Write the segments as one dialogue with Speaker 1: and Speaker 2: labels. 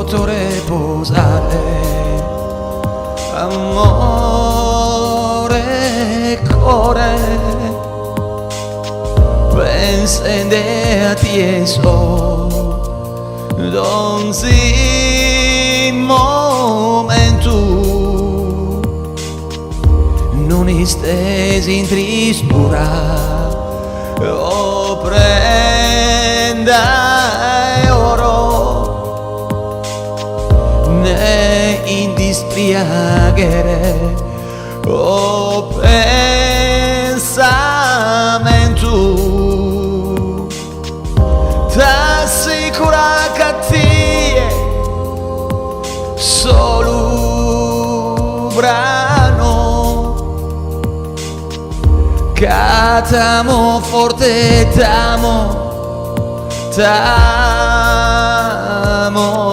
Speaker 1: potrò riposare. Amore, cuore, pensa in te a tieso, don si momento non istesi in tristura o prenda oro ne in dispiacere o pensamento t'assicura che ti solo brano che t'amo forte, t'amo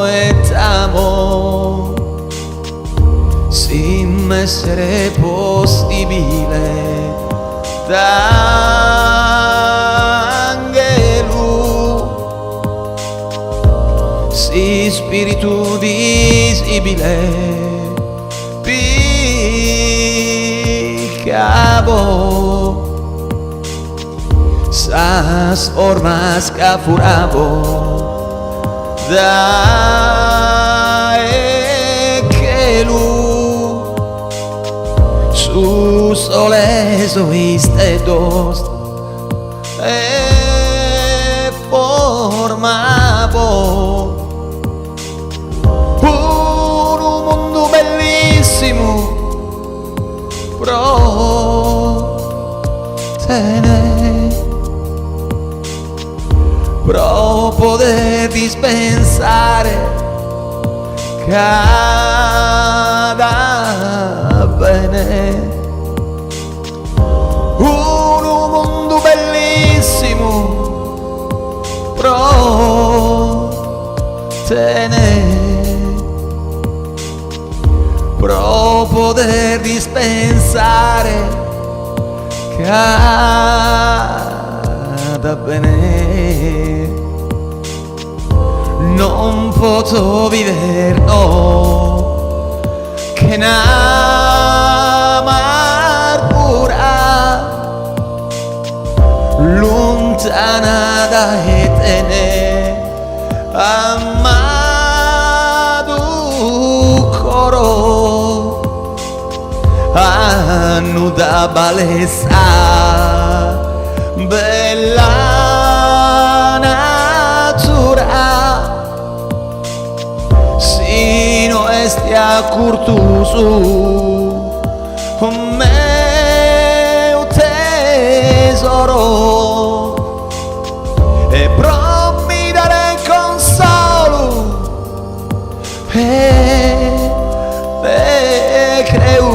Speaker 1: e t'amo sin essere possibile d'angelo si spirito visibile piccavo sas formas que furavo da que luz sus soles oíste dos formavo un mundo bellissimo pro poder dispensare cada bene un mondo bellissimo pro poder dispensare cada bene non posso vivere no che n'amargura lontana da te amato coro hanno da balesa bella a curtuso meu tesoro e promi dare consolo e creu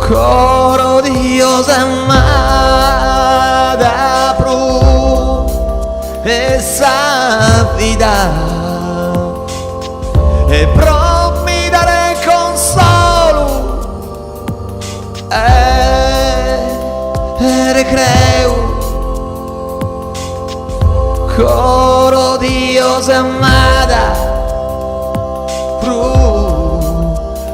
Speaker 1: coro Dios amada pro esa vida e promi dare consolo e recreo coro Dios amada pro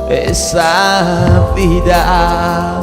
Speaker 1: esa vida.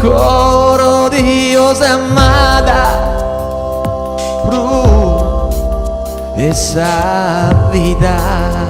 Speaker 1: Coro Dios amada pro esa vida.